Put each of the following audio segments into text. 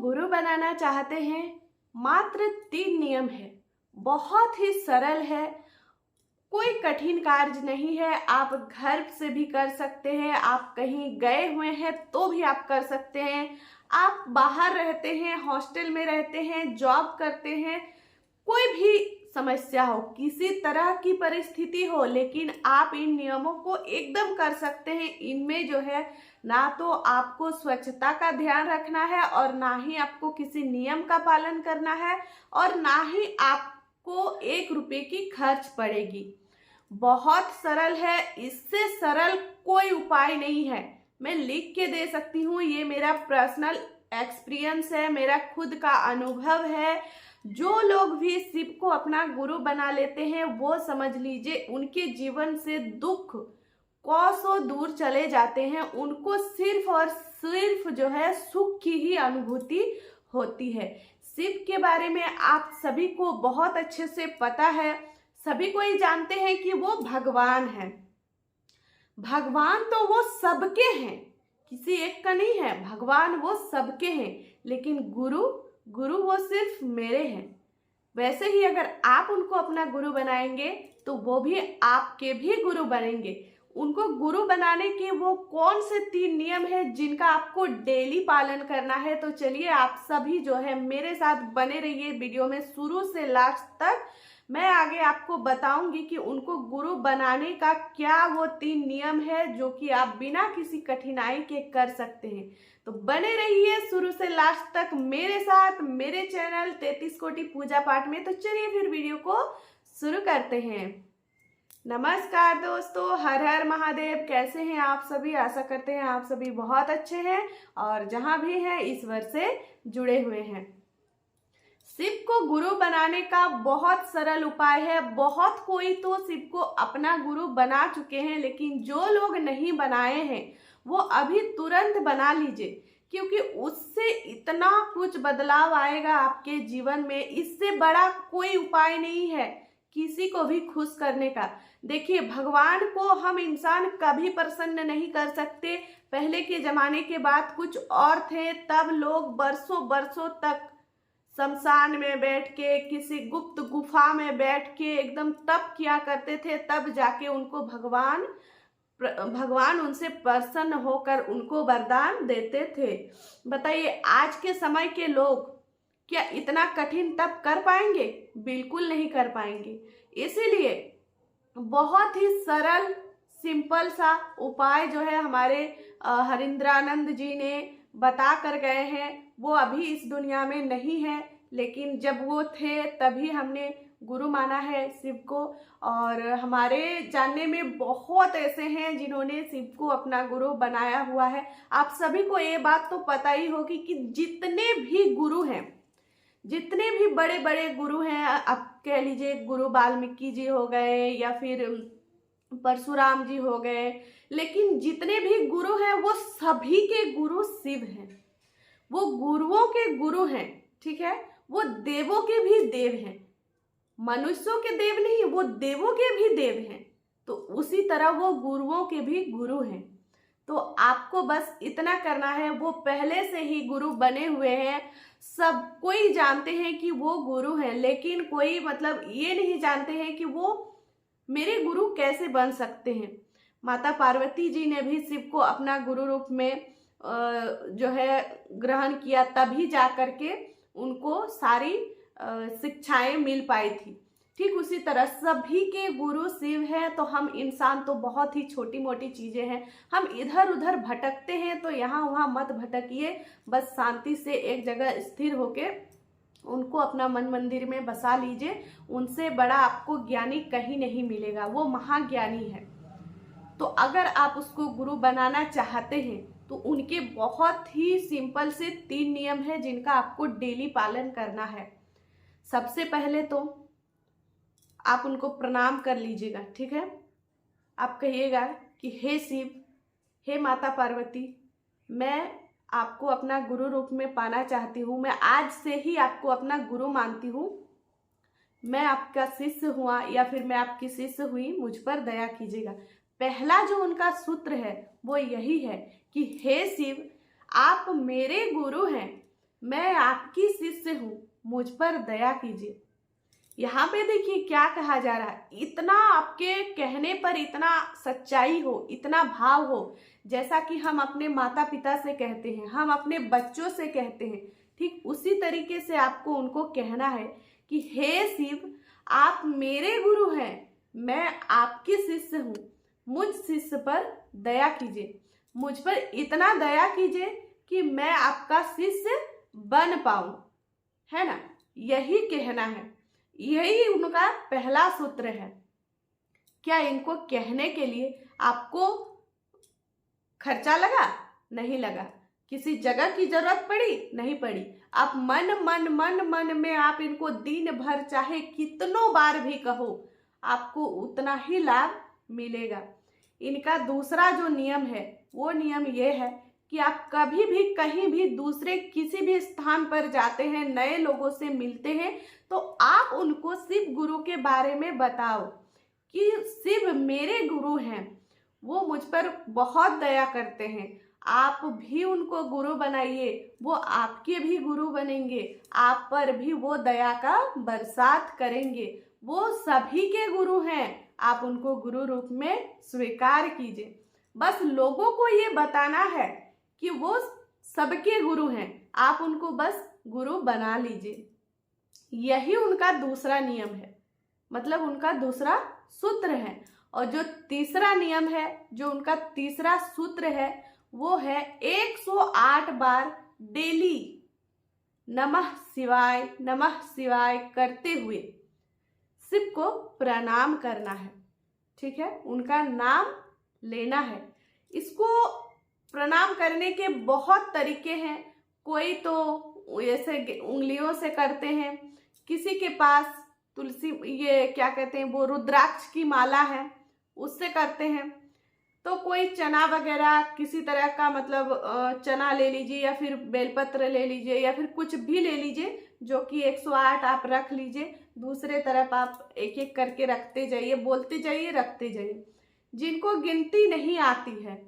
गुरु बनाना चाहते हैं, मात्र 3 नियम है। बहुत ही सरल है, कोई कठिन कार्य नहीं है। आप घर से भी कर सकते हैं, आप कहीं गए हुए हैं तो भी आप कर सकते हैं, आप बाहर रहते हैं, हॉस्टल में रहते हैं, जॉब करते हैं, कोई भी समस्या हो, किसी तरह की परिस्थिति हो, लेकिन आप इन नियमों को एकदम कर सकते हैं। इनमें जो है ना तो आपको स्वच्छता का ध्यान रखना है और ना ही आपको किसी नियम का पालन करना है और ना ही आपको 1 रुपए की खर्च पड़ेगी। बहुत सरल है, इससे सरल कोई उपाय नहीं है। मैं लिख के दे सकती हूँ, ये मेरा पर्सनल एक्सपीरियंस है, मेरा खुद का अनुभव है। जो लोग भी शिव को अपना गुरु बना लेते हैं वो समझ लीजिए उनके जीवन से दुख कोसों दूर चले जाते हैं। उनको सिर्फ और सिर्फ जो है सुख की ही अनुभूति होती है। शिव के बारे में आप सभी को बहुत अच्छे से पता है, सभी को ही जानते हैं कि वो भगवान है। भगवान तो वो सबके हैं, किसी एक का नहीं है, भगवान वो सबके हैं। लेकिन गुरु वो सिर्फ मेरे हैं। वैसे ही अगर आप उनको अपना गुरु बनाएंगे तो वो भी आपके भी गुरु बनेंगे। उनको गुरु बनाने के वो कौन से 3 नियम है जिनका आपको डेली पालन करना है? तो चलिए आप सभी जो है मेरे साथ बने रहिए वीडियो में शुरू से लास्ट तक। मैं आगे आपको बताऊंगी कि उनको गुरु बनाने का क्या वो 3 नियम है जो कि आप बिना किसी कठिनाई के कर सकते हैं। तो बने रहिए शुरू से लास्ट तक मेरे साथ, मेरे चैनल 33 कोटि पूजा पाठ में। तो चलिए फिर वीडियो को शुरू करते हैं। नमस्कार दोस्तों, हर हर महादेव। कैसे हैं आप सभी? आशा करते हैं आप सभी बहुत अच्छे हैं और जहां भी हैं ईश्वर से जुड़े हुए हैं। शिव को गुरु बनाने का बहुत सरल उपाय है। बहुत कोई तो शिव को अपना गुरु बना चुके हैं, लेकिन जो लोग नहीं बनाए हैं वो अभी तुरंत बना लीजिए, क्योंकि उससे इतना कुछ बदलाव आएगा आपके जीवन में। इससे बड़ा कोई उपाय नहीं है किसी को भी खुश करने का। देखिए, भगवान को हम इंसान कभी प्रसन्न नहीं कर सकते। पहले के जमाने के बाद कुछ और थे, तब लोग बरसों बरसों तक शमशान में बैठ के, किसी गुप्त गुफा में बैठ के एकदम तप किया करते थे, तब जाके उनको भगवान उनसे प्रसन्न होकर उनको वरदान देते थे। बताइए, आज के समय के लोग क्या इतना कठिन तप कर पाएंगे? बिल्कुल नहीं कर पाएंगे। इसीलिए बहुत ही सरल सिंपल सा उपाय जो है हमारे हरिंद्रानंद जी ने बता कर गए हैं। वो अभी इस दुनिया में नहीं है, लेकिन जब वो थे तभी हमने गुरु माना है शिव को। और हमारे जानने में बहुत ऐसे हैं जिन्होंने शिव को अपना गुरु बनाया हुआ है। आप सभी को ये बात तो पता ही होगी कि जितने भी गुरु हैं, जितने भी बड़े बड़े गुरु हैं, आप कह लीजिए गुरु वाल्मीकि जी हो गए या फिर परशुराम जी हो गए, लेकिन जितने भी गुरु हैं वो सभी के गुरु शिव हैं। वो गुरुओं के गुरु हैं, ठीक है। वो देवों के भी देव हैं, मनुष्यों के देव नहीं, वो देवों के भी देव हैं। तो उसी तरह वो गुरुओं के भी गुरु हैं। तो आपको बस इतना करना है, वो पहले से ही गुरु बने हुए हैं, सब कोई जानते हैं कि वो गुरु हैं, लेकिन कोई मतलब ये नहीं जानते हैं कि वो मेरे गुरु कैसे बन सकते हैं। माता पार्वती जी ने भी शिव को अपना गुरु रूप में जो है ग्रहण किया, तभी जा करके उनको सारी शिक्षाएं मिल पाई थी। ठीक उसी तरह सभी के गुरु शिव हैं। तो हम इंसान तो बहुत ही छोटी मोटी चीजें हैं, हम इधर उधर भटकते हैं, तो यहाँ वहाँ मत भटकिए। बस शांति से एक जगह स्थिर होके उनको अपना मन मंदिर में बसा लीजिए। उनसे बड़ा आपको ज्ञानी कहीं नहीं मिलेगा, वो महाज्ञानी है। तो अगर आप उसको गुरु बनाना चाहते हैं तो उनके बहुत ही सिंपल से 3 नियम है जिनका आपको डेली पालन करना है। सबसे पहले तो आप उनको प्रणाम कर लीजिएगा, ठीक है। आप कहिएगा कि हे शिव, हे माता पार्वती, मैं आपको अपना गुरु रूप में पाना चाहती हूँ। मैं आज से ही आपको अपना गुरु मानती हूँ। मैं आपका शिष्य हुआ या फिर मैं आपकी शिष्य हुई, मुझ पर दया कीजिएगा। पहला जो उनका सूत्र है वो यही है कि हे शिव, आप मेरे गुरु हैं, मैं आपकी शिष्य हूँ, मुझ पर दया कीजिए। यहाँ पे देखिए क्या कहा जा रहा है, इतना आपके कहने पर इतना सच्चाई हो, इतना भाव हो, जैसा कि हम अपने माता पिता से कहते हैं, हम अपने बच्चों से कहते हैं, ठीक उसी तरीके से आपको उनको कहना है कि हे शिव, आप मेरे गुरु हैं, मैं आपकी शिष्य हूँ, मुझ शिष्य पर दया कीजिए, मुझ पर इतना दया कीजिए कि मैं आपका शिष्य बन पाऊं, है ना। यही कहना है, यही उनका पहला सूत्र है। क्या इनको कहने के लिए आपको खर्चा लगा? नहीं लगा। किसी जगह की जरूरत पड़ी? नहीं पड़ी। आप मन मन मन मन में आप इनको दिन भर चाहे कितनों बार भी कहो, आपको उतना ही लाभ मिलेगा। इनका दूसरा जो नियम है वो नियम ये है कि आप कभी भी कहीं भी दूसरे किसी भी स्थान पर जाते हैं, नए लोगों से मिलते हैं, तो आप उनको शिव गुरु के बारे में बताओ कि शिव मेरे गुरु हैं, वो मुझ पर बहुत दया करते हैं, आप भी उनको गुरु बनाइए, वो आपके भी गुरु बनेंगे, आप पर भी वो दया का बरसात करेंगे, वो सभी के गुरु हैं, आप उनको गुरु रूप में स्वीकार कीजिए। बस लोगों को ये बताना है कि वो सबके गुरु हैं, आप उनको बस गुरु बना लीजिए। यही उनका दूसरा नियम है, मतलब उनका दूसरा सूत्र है। और जो तीसरा नियम है, जो उनका तीसरा सूत्र है, वो है 108 बार डेली नमः शिवाय करते हुए शिव को प्रणाम करना है। ठीक है, उनका नाम लेना है। इसको प्रणाम करने के बहुत तरीके हैं। कोई तो ऐसे उंगलियों से करते हैं, किसी के पास तुलसी, ये क्या कहते हैं, वो रुद्राक्ष की माला है, उससे करते हैं। तो कोई चना वगैरह किसी तरह का, मतलब चना ले लीजिए या फिर बेलपत्र ले लीजिए या फिर कुछ भी ले लीजिए, जो कि 108 आप रख लीजिए। दूसरे तरफ आप एक एक करके रखते जाइए, बोलते जाइए, रखते जाइए। जिनको गिनती नहीं आती है,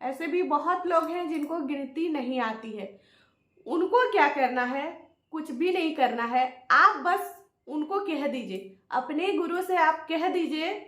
ऐसे भी बहुत लोग हैं जिनको गिनती नहीं आती है, उनको क्या करना है, कुछ भी नहीं करना है। आप बस उनको कह दीजिए, अपने गुरु से आप कह दीजिए,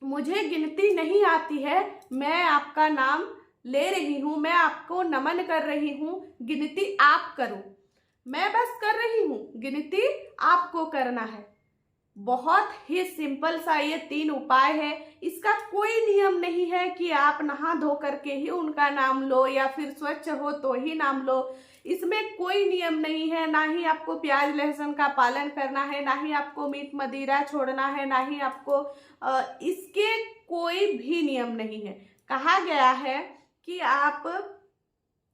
मुझे गिनती नहीं आती है, मैं आपका नाम ले रही हूँ, मैं आपको नमन कर रही हूँ, गिनती आप करो, मैं बस कर रही हूँ, गिनती आपको करना है। बहुत ही सिंपल सा ये 3 उपाय है। इसका कोई नियम नहीं है कि आप नहा धो करके ही उनका नाम लो या फिर स्वच्छ हो तो ही नाम लो। इसमें कोई नियम नहीं है, ना ही आपको प्याज लहसुन का पालन करना है, ना ही आपको मीट मदिरा छोड़ना है, ना ही आपको इसके कोई भी नियम नहीं है। कहा गया है कि आप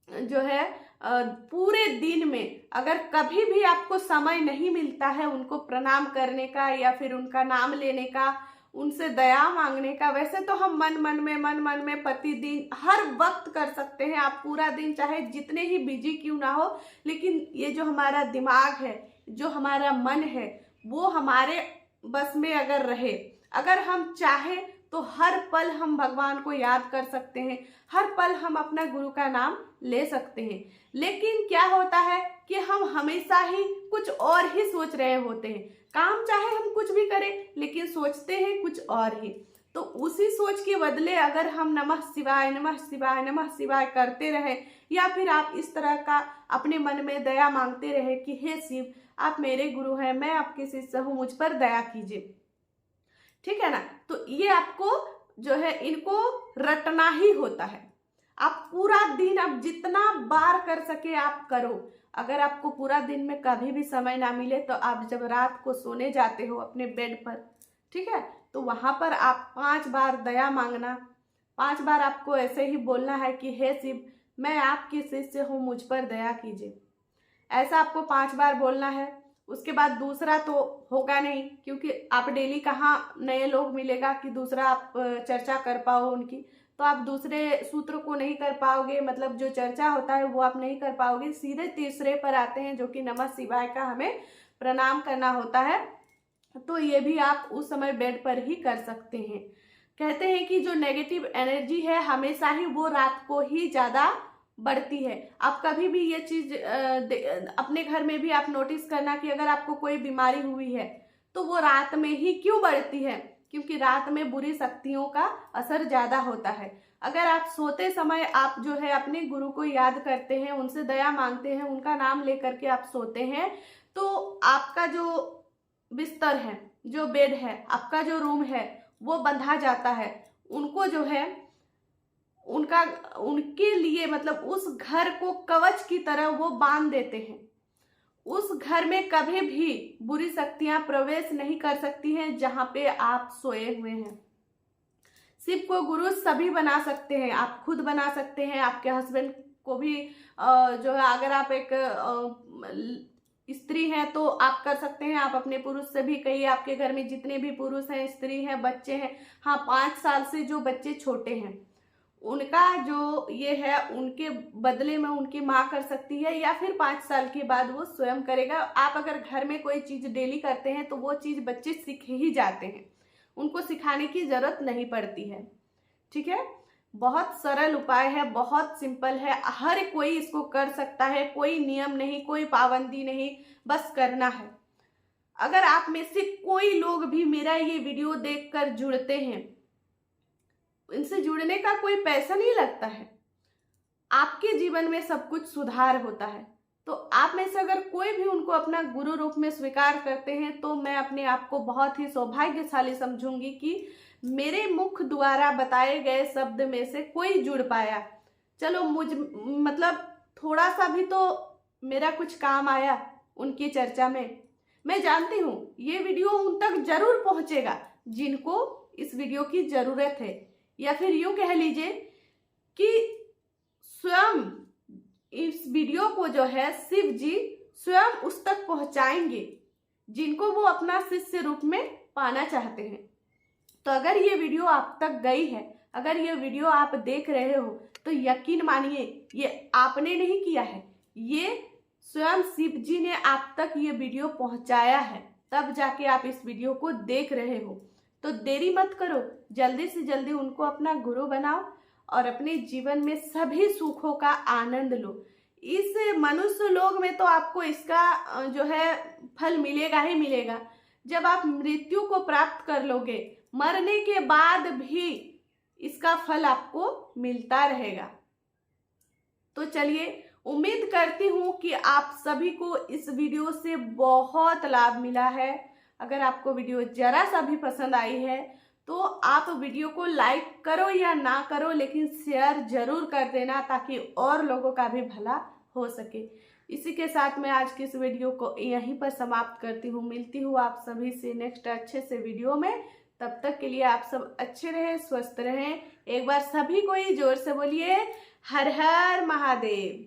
जो है पूरे दिन में अगर कभी भी आपको समय नहीं मिलता है उनको प्रणाम करने का या फिर उनका नाम लेने का, उनसे दया मांगने का, वैसे तो हम मन मन में प्रतिदिन हर वक्त कर सकते हैं। आप पूरा दिन चाहे जितने ही बिजी क्यों ना हो, लेकिन ये जो हमारा दिमाग है, जो हमारा मन है, वो हमारे बस में अगर रहे, अगर हम चाहें तो हर पल हम भगवान को याद कर सकते हैं, हर पल हम अपना गुरु का नाम ले सकते हैं। लेकिन क्या होता है कि हम हमेशा ही कुछ और ही सोच रहे होते हैं। काम चाहे हम कुछ भी करें, लेकिन सोचते हैं कुछ और ही। तो उसी सोच के बदले अगर हम नमः शिवाय नमः शिवाय नमः शिवाय करते रहे, या फिर आप इस तरह का अपने मन में दया मांगते रहे कि हे शिव, आप मेरे गुरु हैं, मैं आपके शिष्य हूँ, मुझ पर दया कीजिए, ठीक है ना। तो ये आपको जो है इनको रटना ही होता है। आप पूरा दिन आप जितना बार कर सके आप करो। अगर आपको पूरा दिन में कभी भी समय ना मिले तो आप जब रात को सोने जाते हो अपने बेड पर, ठीक है, तो वहां पर आप 5 बार दया मांगना। 5 बार आपको ऐसे ही बोलना है कि हे शिव, मैं आपके शिष्य हूँ, मुझ पर दया कीजिए। ऐसा आपको 5 बार बोलना है। उसके बाद दूसरा तो होगा नहीं, क्योंकि आप डेली कहाँ नए लोग मिलेगा कि दूसरा आप चर्चा कर पाओ उनकी, तो आप दूसरे सूत्र को नहीं कर पाओगे, मतलब जो चर्चा होता है वो आप नहीं कर पाओगे। सीधे तीसरे पर आते हैं जो कि नमः शिवाय का हमें प्रणाम करना होता है। तो ये भी आप उस समय बेड पर ही कर सकते हैं। कहते हैं कि जो नेगेटिव एनर्जी है हमेशा ही वो रात को ही ज़्यादा बढ़ती है। आप कभी भी ये चीज अपने घर में भी आप नोटिस करना कि अगर आपको कोई बीमारी हुई है तो वो रात में ही क्यों बढ़ती है, क्योंकि रात में बुरी शक्तियों का असर ज्यादा होता है। अगर आप सोते समय आप जो है अपने गुरु को याद करते हैं, उनसे दया मांगते हैं, उनका नाम लेकर के आप सोते हैं, तो आपका जो बिस्तर है, जो बेड है, आपका जो रूम है, वो बंधा जाता है। उनको जो है उनके लिए मतलब उस घर को कवच की तरह वो बांध देते हैं। उस घर में कभी भी बुरी शक्तियां प्रवेश नहीं कर सकती हैं जहां पे आप सोए हुए हैं। शिव को गुरु सभी बना सकते हैं, आप खुद बना सकते हैं, आपके हस्बैंड को भी जो है, अगर आप एक स्त्री हैं तो आप कर सकते हैं। आप अपने पुरुष से भी कहिए, आपके घर में जितने भी पुरुष हैं, स्त्री हैं, बच्चे हैं, हाँ 5 साल से जो बच्चे छोटे हैं उनका जो ये है उनके बदले में उनकी माँ कर सकती है, या फिर 5 साल के बाद वो स्वयं करेगा। आप अगर घर में कोई चीज डेली करते हैं तो वो चीज बच्चे सीख ही जाते हैं, उनको सिखाने की जरूरत नहीं पड़ती है। ठीक है, बहुत सरल उपाय है, बहुत सिंपल है, हर कोई इसको कर सकता है, कोई नियम नहीं, कोई पाबंदी नहीं, बस करना है। अगर आप में से कोई लोग भी मेरा ये वीडियो देखकर जुड़ते हैं, इनसे जुड़ने का कोई पैसा नहीं लगता है, आपके जीवन में सब कुछ सुधार होता है। तो आप में से अगर कोई भी उनको अपना गुरु रूप में स्वीकार करते हैं तो मैं अपने आप को बहुत ही सौभाग्यशाली समझूंगी कि मेरे मुख द्वारा बताए गए शब्द में से कोई जुड़ पाया। चलो मतलब थोड़ा सा भी तो मेरा कुछ काम आया उनकी चर्चा में। मैं जानती हूँ ये वीडियो उन तक जरूर पहुंचेगा जिनको इस वीडियो की जरूरत है, या फिर यूं कह लीजिए कि स्वयं इस वीडियो को जो है शिव जी स्वयं उस तक पहुंचाएंगे जिनको वो अपना शिष्य रूप में पाना चाहते हैं। तो अगर ये वीडियो आप तक गई है, अगर ये वीडियो आप देख रहे हो, तो यकीन मानिए ये आपने नहीं किया है, ये स्वयं शिव जी ने आप तक ये वीडियो पहुंचाया है, तब जाके आप इस वीडियो को देख रहे हो। तो देरी मत करो, जल्दी से जल्दी उनको अपना गुरु बनाओ और अपने जीवन में सभी सुखों का आनंद लो। इस मनुष्य लोक में तो आपको इसका जो है फल मिलेगा ही मिलेगा। जब आप मृत्यु को प्राप्त कर लोगे, मरने के बाद भी इसका फल आपको मिलता रहेगा। तो चलिए, उम्मीद करती हूँ कि आप सभी को इस वीडियो से बहुत लाभ मिला है। अगर आपको वीडियो जरा सा भी पसंद आई है तो आप वीडियो को लाइक करो या ना करो, लेकिन शेयर जरूर कर देना ताकि और लोगों का भी भला हो सके। इसी के साथ मैं आज की इस वीडियो को यहीं पर समाप्त करती हूँ। मिलती हूँ आप सभी से नेक्स्ट अच्छे से वीडियो में। तब तक के लिए आप सब अच्छे रहें, स्वस्थ रहें। एक बार सभी कोई जोर से बोलिए, हर हर महादेव।